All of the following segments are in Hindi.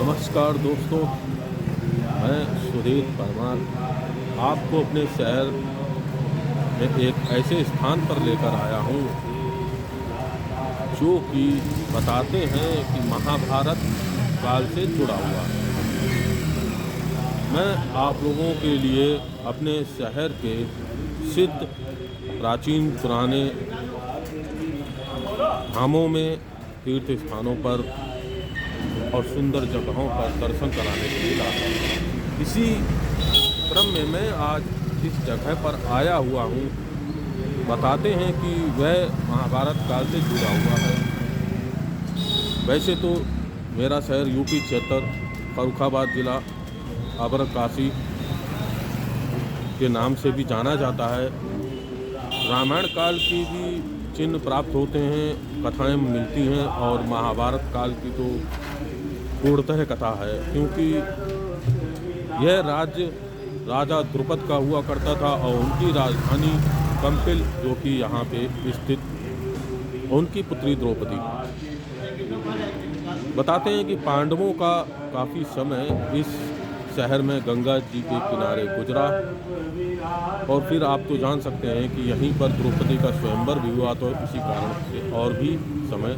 नमस्कार दोस्तों, मैं सुधीर परमार आपको अपने शहर में एक ऐसे स्थान पर लेकर आया हूँ जो कि बताते हैं कि महाभारत काल से जुड़ा हुआ है। मैं आप लोगों के लिए अपने शहर के सिद्ध प्राचीन पुराने धामों में, तीर्थ स्थानों पर और सुंदर जगहों पर दर्शन कराने के लिए लाता हूँ। इसी क्रम में मैं आज इस जगह पर आया हुआ हूँ। बताते हैं कि वह महाभारत काल से जुड़ा हुआ है। वैसे तो मेरा शहर यूपी क्षेत्र फर्रुखाबाद जिला अबरकाशी के नाम से भी जाना जाता है। रामायण काल की भी चिन्ह प्राप्त होते हैं, कथाएं मिलती हैं, और महाभारत काल की तो पूर्णतः कथा है, क्योंकि यह राज्य राजा द्रुपद का हुआ करता था और उनकी राजधानी कंपिल, जो कि यहाँ पे स्थित, उनकी पुत्री द्रौपदी। बताते हैं कि पांडवों का काफ़ी समय इस शहर में गंगा जी के किनारे गुजरा, और फिर आप तो जान सकते हैं कि यहीं पर द्रौपदी का स्वयंवर भी हुआ, तो इसी कारण से और भी समय।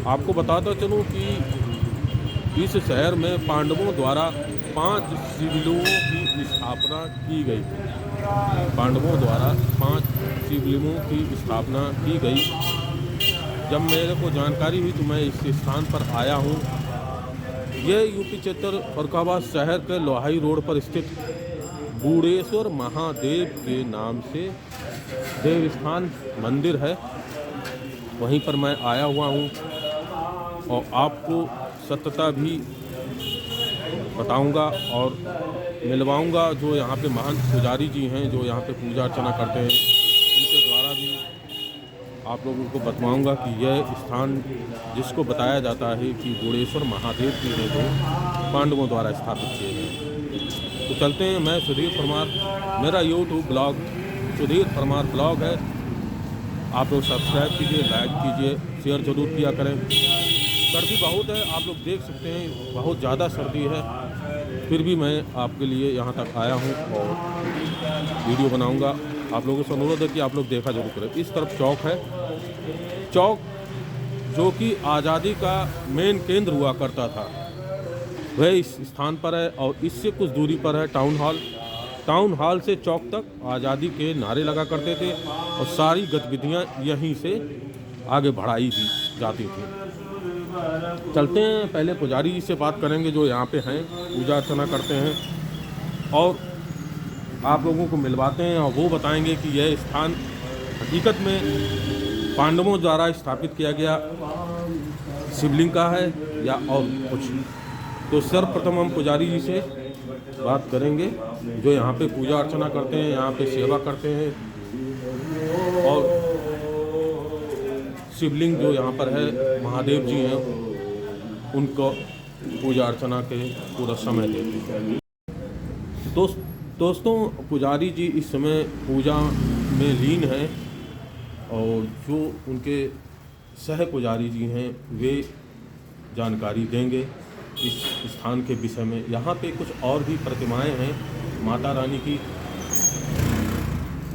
आपको बताता चलूं कि इस शहर में पांडवों द्वारा 5 शिवलिंगों की स्थापना की गई थी। पांडवों द्वारा 5 शिवलिंगों की स्थापना की गई। जब मेरे को जानकारी हुई तो मैं इस स्थान पर आया हूँ। यह यूपी क्षेत्र फर्रुखाबाद शहर के लोहाई रोड पर स्थित बूढ़ेश्वर महादेव के नाम से देव स्थान मंदिर है। वहीं पर मैं आया हुआ हूँ और आपको सत्यता भी बताऊंगा और मिलवाऊंगा। जो यहाँ पे महान पुजारी जी हैं, जो यहाँ पे पूजा अर्चना करते हैं, उनके द्वारा भी आप लोगों को बतवाऊंगा कि यह स्थान जिसको बताया जाता है कि बूढ़ेश्वर महादेव जी हैं, जो पांडवों द्वारा स्थापित किए गए। तो चलते हैं। मैं सुधीर परमार, मेरा YouTube blog Sudhir Parmar blog है। आप लोग सब्सक्राइब कीजिए, लाइक कीजिए, शेयर जरूर किया करें। सर्दी बहुत है, आप लोग देख सकते हैं, बहुत ज़्यादा सर्दी है, फिर भी मैं आपके लिए यहाँ तक आया हूँ और वीडियो बनाऊँगा। आप लोगों से अनुरोध है कि आप लोग देखा जरूर करें। इस तरफ चौक है, चौक जो कि आज़ादी का मेन केंद्र हुआ करता था, वह इस स्थान पर है। और इससे कुछ दूरी पर है टाउन हॉल। टाउन हॉल से चौक तक आज़ादी के नारे लगा करते थे और सारी गतिविधियां यहीं से आगे बढ़ाई भी जाती थी। चलते हैं, पहले पुजारी जी से बात करेंगे जो यहाँ पे हैं, पूजा अर्चना करते हैं, और आप लोगों को मिलवाते हैं और वो बताएंगे कि यह स्थान हकीकत में पांडवों द्वारा स्थापित किया गया शिवलिंग का है या और कुछ। तो सर्वप्रथम हम पुजारी जी से बात करेंगे जो यहाँ पे पूजा अर्चना करते हैं, यहाँ पे सेवा करते हैं, और शिवलिंग जो यहाँ पर है महादेव जी हैं, उनको पूजा अर्चना के पूरा समय देते हैं। दोस्तों, पुजारी जी इस समय पूजा में लीन हैं, और जो उनके सह पुजारी जी हैं वे जानकारी देंगे इस स्थान के विषय में। यहाँ पे कुछ और भी प्रतिमाएं हैं, माता रानी की,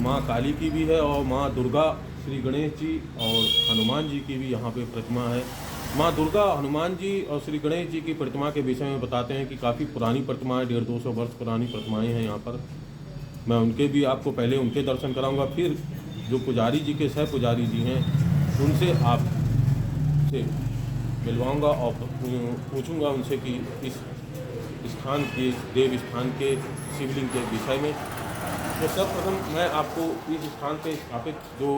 माँ काली की भी है, और माँ दुर्गा, श्री गणेश जी और हनुमान जी की भी यहाँ पे प्रतिमा है। माँ दुर्गा, हनुमान जी और श्री गणेश जी की प्रतिमा के विषय में बताते हैं कि काफ़ी पुरानी प्रतिमाएं, 150-200 वर्ष पुरानी प्रतिमाएं हैं यहाँ पर। मैं उनके भी आपको पहले उनके दर्शन कराऊंगा, फिर जो पुजारी जी के सह पुजारी जी हैं उनसे आप से मिलवाऊंगा और पूछूंगा उनसे कि इस स्थान के, देव स्थान के शिवलिंग के विषय में। तो सर्वप्रथम मैं आपको इस स्थान पे स्थापित जो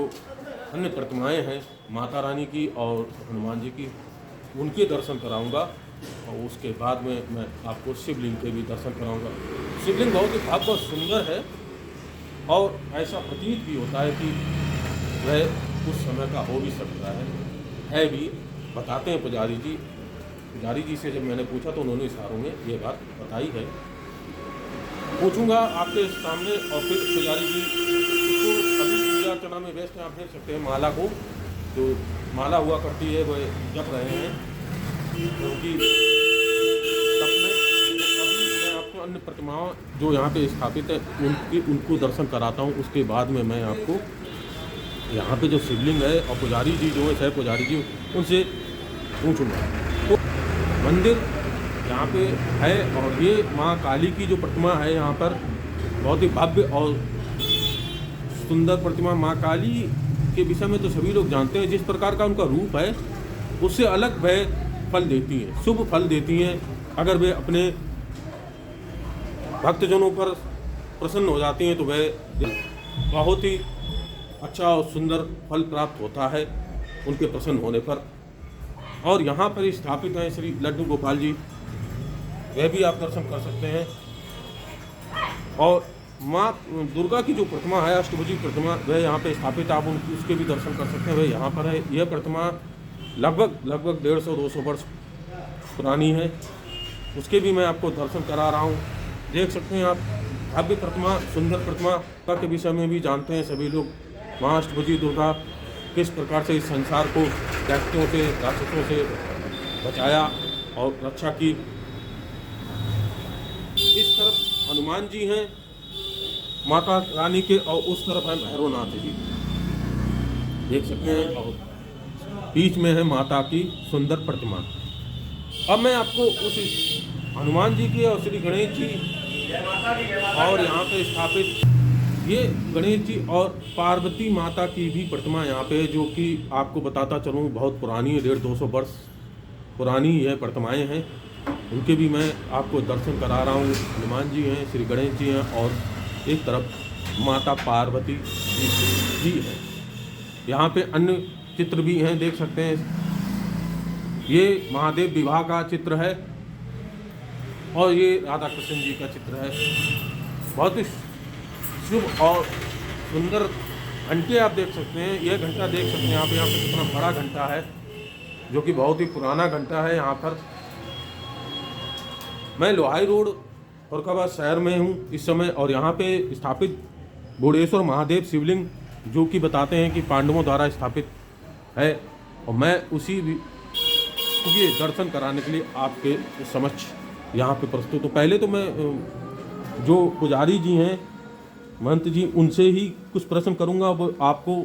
अन्य प्रतिमाएं हैं माता रानी की और हनुमान जी की, उनके दर्शन कराऊंगा, और उसके बाद में मैं आपको शिवलिंग के भी दर्शन कराऊंगा। शिवलिंग बहुत ही भव्य और सुंदर है, और ऐसा प्रतीत भी होता है कि वह उस समय का हो भी सकता है भी। बताते हैं पुजारी जी से जब मैंने पूछा तो उन्होंने इशारों में ये बात बताई है। पूछूंगा आपके सामने, और फिर पुजारी जी इसको अभी पूजा अर्चना में व्यस्त हैं। आप देख सकते हैं माला को, जो माला हुआ करती है वह जप रहे हैं। क्योंकि तब में अभी मैं आपको अन्य प्रतिमाओं जो यहाँ पे स्थापित है उनको दर्शन कराता हूँ। उसके बाद में मैं आपको यहाँ पे जो शिवलिंग है और पुजारी जी जो है सह पुजारी जी उनसे पूछूँगा। तो मंदिर यहाँ पे है और ये माँ काली की जो प्रतिमा है यहाँ पर बहुत ही भव्य और सुंदर प्रतिमा। माँ काली के विषय में तो सभी लोग जानते हैं, जिस प्रकार का उनका रूप है उससे अलग वह फल देती हैं, शुभ फल देती हैं। अगर वे अपने भक्तजनों पर प्रसन्न हो जाती हैं तो वह बहुत ही अच्छा और सुंदर फल प्राप्त होता है उनके प्रसन्न होने पर। और यहाँ पर स्थापित हैं श्री लड्डू गोपाल जी, वह भी आप दर्शन कर सकते हैं। और माँ दुर्गा की जो प्रतिमा है अष्टभुजी प्रतिमा वह यहाँ पे स्थापित, आप उसके भी दर्शन कर सकते हैं। वह यहाँ पर है। यह प्रतिमा लगभग 150-200 वर्ष पुरानी है, उसके भी मैं आपको दर्शन करा रहा हूँ। देख सकते हैं आप भव्य प्रतिमा, सुंदर प्रतिमा के विषय में भी जानते हैं सभी लोग। माँ अष्टभुजी दुर्गा किस प्रकार से इस संसार को दैत्यों से राक्षसों से बचाया और रक्षा की। इस तरफ हनुमान जी हैं माता रानी के और उस तरफ है भैरवनाथ जी, देख सकते हैं। और बीच में है माता की सुंदर प्रतिमा। अब मैं आपको उस हनुमान जी के और श्री गणेश जी और यहाँ पे स्थापित ये गणेश जी और पार्वती माता की भी प्रतिमा यहाँ पे है, जो कि आपको बताता चलूँ बहुत पुरानी है, 150-200 वर्ष पुरानी यह प्रतिमाएँ हैं। उनके भी मैं आपको दर्शन करा रहा हूँ। हनुमान जी हैं, श्री गणेश जी हैं और एक तरफ माता पार्वती जी हैं। यहाँ पे अन्य चित्र भी हैं, देख सकते हैं। ये महादेव विवाह का चित्र है और ये राधा कृष्ण जी का चित्र है। बहुत ही शुभ और सुंदर घंटे आप देख सकते हैं। यह घंटा देख सकते हैं आप, यहाँ पे कितना बड़ा घंटा है, जो कि बहुत ही पुराना घंटा है। यहाँ पर मैं लोहाई रोड फरुखाबाद शहर में हूँ इस समय, और यहाँ पे स्थापित बूढ़ेश्वर महादेव शिवलिंग जो कि बताते हैं कि पांडवों द्वारा स्थापित है, और मैं उसी ये दर्शन कराने के लिए आपके समक्ष यहाँ पे प्रस्तुत हूँ। पहले तो मैं जो पुजारी जी हैं महंत जी उनसे ही कुछ प्रश्न करूँगा। वो आपको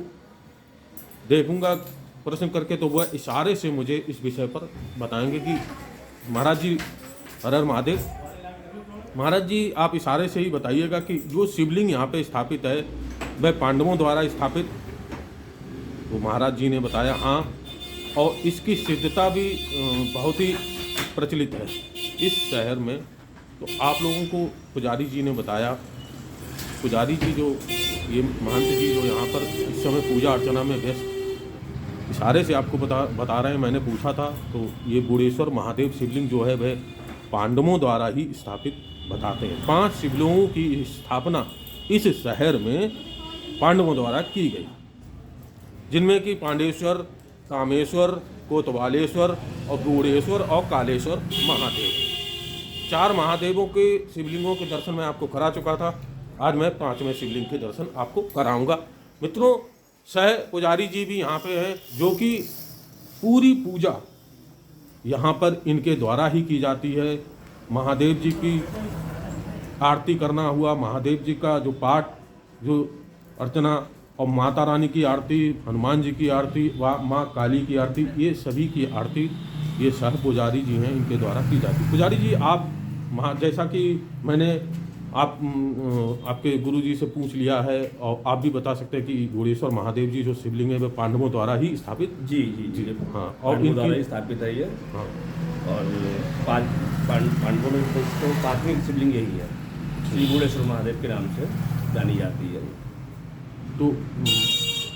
देखूँगा प्रश्न करके, तो वह इशारे से मुझे इस विषय पर बताएंगे कि महाराज जी हर हर महादेव। महाराज जी आप इशारे से ही बताइएगा कि जो शिवलिंग यहाँ पे स्थापित है वह पांडवों द्वारा स्थापित, वो महाराज जी ने बताया हाँ, और इसकी सिद्धता भी बहुत ही प्रचलित है इस शहर में। तो आप लोगों को पुजारी जी ने बताया, पुजारी जी जो ये महंत जी जो यहाँ पर इस समय पूजा अर्चना में व्यस्त, इशारे से आपको बता रहे हैं। मैंने पूछा था तो ये बूढ़ेश्वर महादेव शिवलिंग जो है वह पांडवों द्वारा ही स्थापित बताते हैं। 5 शिवलिंगों की स्थापना इस शहर में पांडवों द्वारा की गई, जिनमें कि पांडेश्वर, कामेश्वर, कोतवालेश्वर और बूढ़ेश्वर और कालेश्वर महादेव। 4 महादेवों के शिवलिंगों के दर्शन मैं आपको करा चुका था। आज मैं 5वें शिवलिंग के दर्शन आपको कराऊंगा। मित्रों, सह पुजारी जी भी यहाँ पे हैं, जो कि पूरी पूजा यहाँ पर इनके द्वारा ही की जाती है। महादेव जी की आरती करना हुआ, महादेव जी का जो पाठ, जो अर्चना, और माता रानी की आरती, हनुमान जी की आरती, व माँ काली की आरती, ये सभी की आरती ये सह पुजारी जी हैं इनके द्वारा की जाती है। पुजारी जी आप जैसा कि मैंने आपके गुरु जी से पूछ लिया है, और आप भी बता सकते हैं कि बूढ़ेश्वर महादेव जी जो शिवलिंग है वह पांडवों द्वारा ही स्थापित। जी जी जी हाँ, और इनकी स्थापित है ये। हाँ, और पांडवों में तो 5वीं शिवलिंग यही है, श्री बूढ़ेश्वर महादेव के नाम से जानी जाती है। तो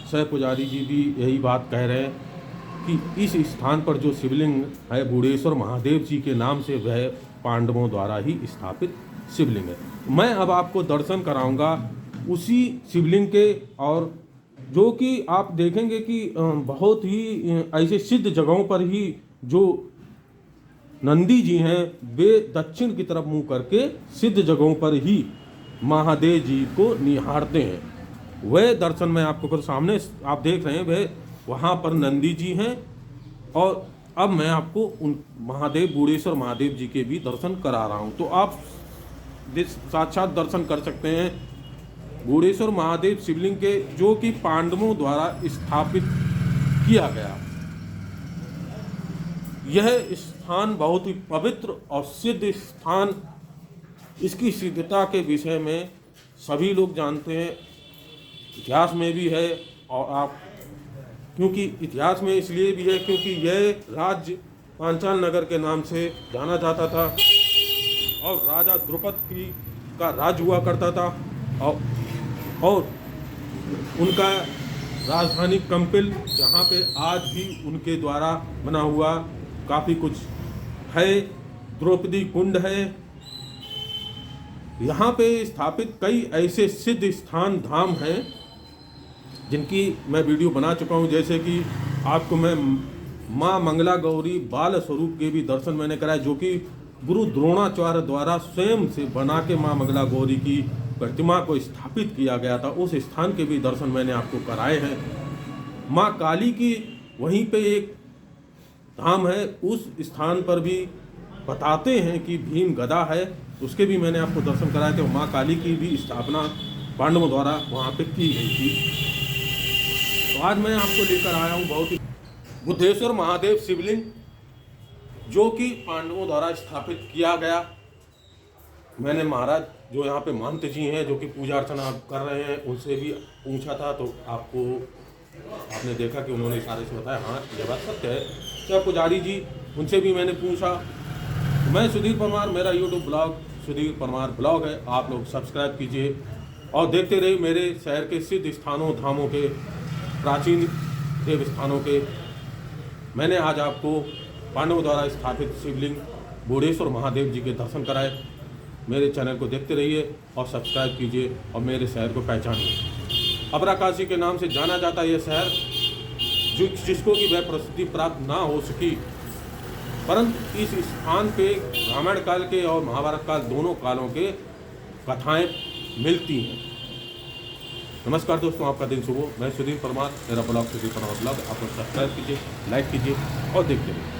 सह पुजारी जी भी यही बात कह रहे हैं कि इस स्थान पर जो शिवलिंग है बूढ़ेश्वर महादेव जी के नाम से वह पांडवों द्वारा ही स्थापित शिवलिंग है। मैं अब आपको दर्शन कराऊंगा उसी शिवलिंग के, और जो कि आप देखेंगे कि बहुत ही ऐसे सिद्ध जगहों पर ही जो नंदी जी हैं वे दक्षिण की तरफ मुंह करके सिद्ध जगहों पर ही महादेव जी को निहारते हैं। वह दर्शन मैं आपको कर सामने आप देख रहे हैं, वह वहाँ पर नंदी जी हैं। और अब मैं आपको उन महादेव बूढ़ेश्वर महादेव जी के भी दर्शन करा रहा हूँ। तो आप साक्षात दर्शन कर सकते हैं बूढ़ेश्वर महादेव शिवलिंग के, जो कि पांडवों द्वारा स्थापित किया गया। यह स्थान बहुत ही पवित्र और सिद्ध स्थान, इसकी सिद्धता के विषय में सभी लोग जानते हैं, इतिहास में भी है। और आप क्योंकि इतिहास में इसलिए भी है क्योंकि यह राज्य पांचाल नगर के नाम से जाना जाता था और राजा द्रुपद का राज हुआ करता था और उनका राजधानी कंपिल, जहाँ पे आज भी उनके द्वारा बना हुआ काफ़ी कुछ है, द्रौपदी कुंड है। यहाँ पे स्थापित कई ऐसे सिद्ध स्थान धाम हैं जिनकी मैं वीडियो बना चुका हूँ, जैसे कि आपको मैं माँ मंगला गौरी बाल स्वरूप के भी दर्शन मैंने कराए, जो कि गुरु द्रोणाचार्य द्वारा स्वयं से बना के माँ मंगला गौरी की प्रतिमा को स्थापित किया गया था। उस स्थान के भी दर्शन मैंने आपको कराए हैं। माँ काली की वहीं पे एक धाम है, उस स्थान पर भी बताते हैं कि भीम गदा है, उसके भी मैंने आपको दर्शन कराए थे। माँ काली की भी स्थापना पांडवों द्वारा वहाँ पे की गई थी। तो आज मैं आपको लेकर आया हूँ बहुत ही बुद्धेश्वर महादेव शिवलिंग, जो कि पांडवों द्वारा स्थापित किया गया। मैंने महाराज जो यहाँ पे महंत जी हैं, जो कि पूजा अर्चना कर रहे हैं, उनसे भी पूछा था, तो आपने देखा कि उन्होंने इशारे से बताया हाँ ये बात सत्य है। क्या पुजारी जी, उनसे भी मैंने पूछा। मैं सुधीर परमार, मेरा YouTube blog Sudhir Parmar blog है, आप लोग सब्सक्राइब कीजिए और देखते रहिए मेरे शहर के सिद्ध स्थानों धामों के, प्राचीन देव स्थानों के। मैंने आज आपको पांडवों द्वारा स्थापित शिवलिंग बूढ़ेश्वर महादेव जी के दर्शन कराए। मेरे चैनल को देखते रहिए और सब्सक्राइब कीजिए और मेरे शहर को पहचानिए। अबराकाशी के नाम से जाना जाता है यह शहर, जिसको कि वह प्रसिद्धि प्राप्त ना हो सकी, परंतु इस स्थान पे रामायण काल के और महाभारत काल दोनों कालों के कथाएं मिलती हैं। नमस्कार दोस्तों, आपका दिन शुभ हो। मैं सुधीर परमार, मेरा ब्लॉग सुधीर परमार ब्लॉग। आप लोग सब्सक्राइब कीजिए, लाइक कीजिए और देखते रहिए।